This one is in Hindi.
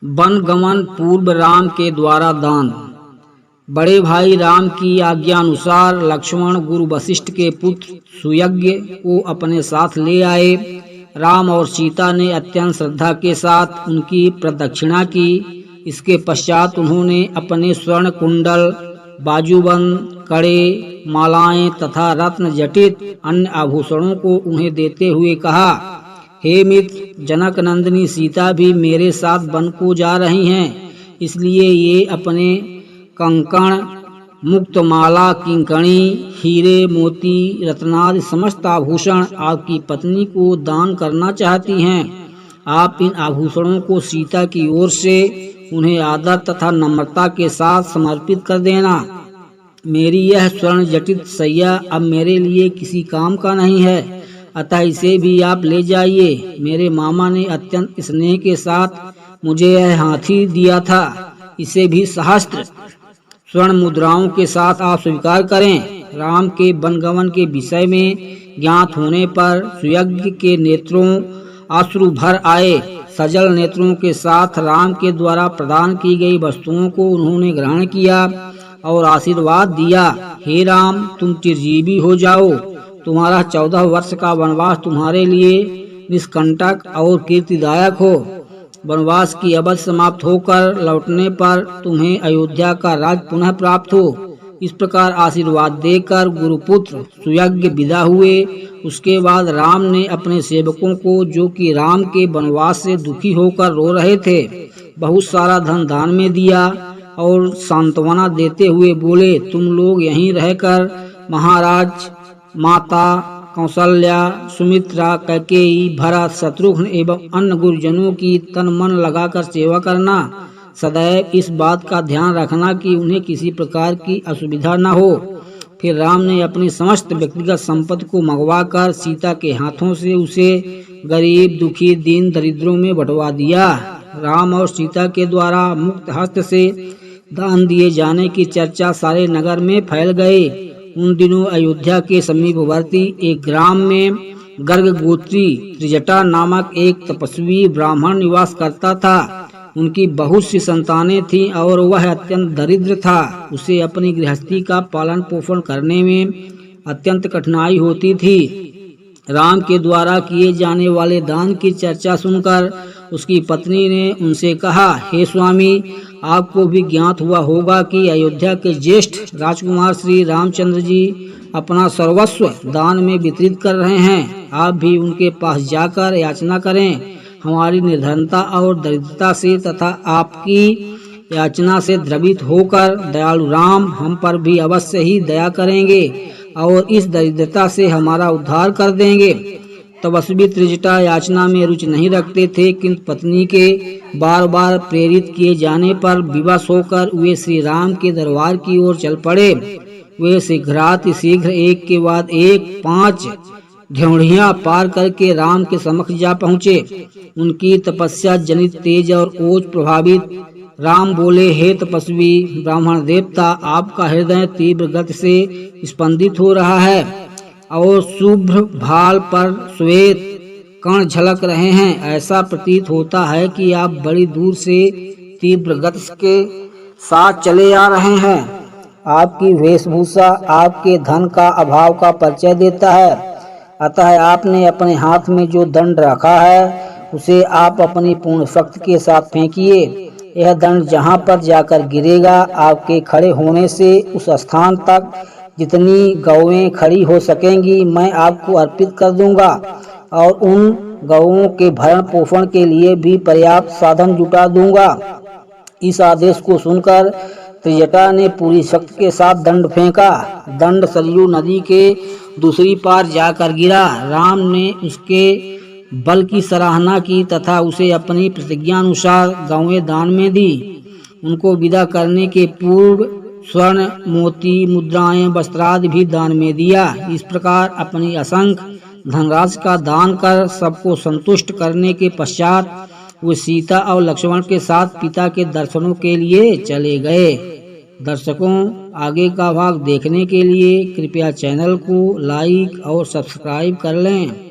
वन गमन पूर्व राम के द्वारा दान। बड़े भाई राम की आज्ञा अनुसार लक्ष्मण गुरु वशिष्ठ के पुत्र सुयज्ञ को अपने साथ ले आए। राम और सीता ने अत्यंत श्रद्धा के साथ उनकी प्रदक्षिणा की। इसके पश्चात उन्होंने अपने स्वर्ण कुंडल, बाजूबंद, कड़े, मालाएं तथा रत्न जटित अन्य आभूषणों को उन्हें देते हुए कहा, हे मित्र, जनक नंदिनी सीता भी मेरे साथ वन को जा रही हैं, इसलिए ये अपने कंकण, मुक्तमाला, किंकणी, हीरे, मोती, रत्नादि समस्त आभूषण आपकी पत्नी को दान करना चाहती हैं। आप इन आभूषणों को सीता की ओर से उन्हें आदर तथा नम्रता के साथ समर्पित कर देना। मेरी यह स्वर्ण जटित सैया अब मेरे लिए किसी काम का नहीं है, अतः इसे भी आप ले जाइए। मेरे मामा ने अत्यंत स्नेह के साथ मुझे यह हाथी दिया था, इसे भी सहस्त्र स्वर्ण मुद्राओं के साथ आप स्वीकार करें। राम के वनगमन के विषय में ज्ञात होने पर सुयज्ञ के नेत्रों अश्रु भर आए। सजल नेत्रों के साथ राम के द्वारा प्रदान की गई वस्तुओं को उन्होंने ग्रहण किया और आशीर्वाद दिया, हे राम, तुम चिरजीवी हो जाओ। तुम्हारा 14 वर्ष का वनवास तुम्हारे लिए निष्कंटक और कीर्तिदायक हो। वनवास की अवधि समाप्त होकर लौटने पर तुम्हें अयोध्या का राज पुनः प्राप्त हो। इस प्रकार आशीर्वाद देकर गुरुपुत्र सुयज्ञ विदा हुए। उसके बाद राम ने अपने सेवकों को, जो कि राम के वनवास से दुखी होकर रो रहे थे, बहुत सारा धन दान में दिया और सांत्वना देते हुए बोले, तुम लोग यहीं रहकर महाराज, माता कौशल्या, सुमित्रा, कैकेयी, भरत, शत्रुघ्न एवं अन्य गुरुजनों की तन मन लगाकर सेवा करना। सदैव इस बात का ध्यान रखना कि उन्हें किसी प्रकार की असुविधा न हो। फिर राम ने अपनी समस्त व्यक्तिगत संपत्ति को मंगवाकर सीता के हाथों से उसे गरीब, दुखी, दीन, दरिद्रों में बंटवा दिया। राम और सीता के द्वारा मुक्त हस्त से दान दिए जाने की चर्चा सारे नगर में फैल गई। उन दिनों अयोध्या के समीपवर्ती एक ग्राम में गर्ग गोत्री त्रिजटा नामक एक तपस्वी ब्राह्मण निवास करता था। उनकी बहुत सी संतानें थीं और वह अत्यंत दरिद्र था। उसे अपनी गृहस्थी का पालन पोषण करने में अत्यंत कठिनाई होती थी। राम के द्वारा किए जाने वाले दान की चर्चा सुनकर उसकी पत्नी ने उनसे कहा, हे स्वामी, आपको भी ज्ञात हुआ होगा कि अयोध्या के ज्येष्ठ राजकुमार श्री रामचंद्र जी अपना सर्वस्व दान में वितरित कर रहे हैं। आप भी उनके पास जाकर याचना करें। हमारी निर्धनता और दरिद्रता से तथा आपकी याचना से द्रवित होकर दयालु राम हम पर भी अवश्य ही दया करेंगे और इस दरिद्रता से हमारा उद्धार कर देंगे। तपस्वी त्रिजटा याचना में रुचि नहीं रखते थे, किंतु पत्नी के बार बार प्रेरित किए जाने पर विवश होकर वे श्री राम के दरबार की ओर चल पड़े। वे शीघ्र एक के बाद एक 5 ढ्योढ़ियां पार करके राम के समक्ष जा पहुँचे। उनकी तपस्या जनित तेज और ओज प्रभावित राम बोले, हे तपस्वी ब्राह्मण देवता, आपका हृदय तीव्र गति से स्पंदित हो रहा है और शुभ्र भाल पर श्वेत कण झलक रहे हैं। ऐसा प्रतीत होता है कि आप बड़ी दूर से तीव्र गति के साथ चले आ रहे हैं। आपकी वेशभूषा आपके धन का अभाव का परिचय देता है, अतः आपने अपने हाथ में जो दंड रखा है उसे आप अपनी पूर्ण शक्ति के साथ फेंकिए। यह दंड जहाँ पर जाकर गिरेगा, आपके खड़े होने से उस स्थान तक जितनी गौएं खड़ी हो सकेंगी मैं आपको अर्पित कर दूंगा और उन गौओं के भरण पोषण के लिए भी पर्याप्त साधन जुटा दूंगा। इस आदेश को सुनकर त्रिजटा ने पूरी शक्ति के साथ दंड फेंका। दंड सरयू नदी के दूसरी पार जाकर गिरा। राम ने उसके बल की सराहना की तथा उसे अपनी प्रतिज्ञा अनुसार गौएं दान में दी। उनको विदा करने के पूर्व स्वर्ण, मोती, मुद्राएं, वस्त्रादि भी दान में दिया। इस प्रकार अपनी असंख्य धनराशि का दान कर सबको संतुष्ट करने के पश्चात वे सीता और लक्ष्मण के साथ पिता के दर्शनों के लिए चले गए। दर्शकों, आगे का भाग देखने के लिए कृपया चैनल को लाइक और सब्सक्राइब कर लें।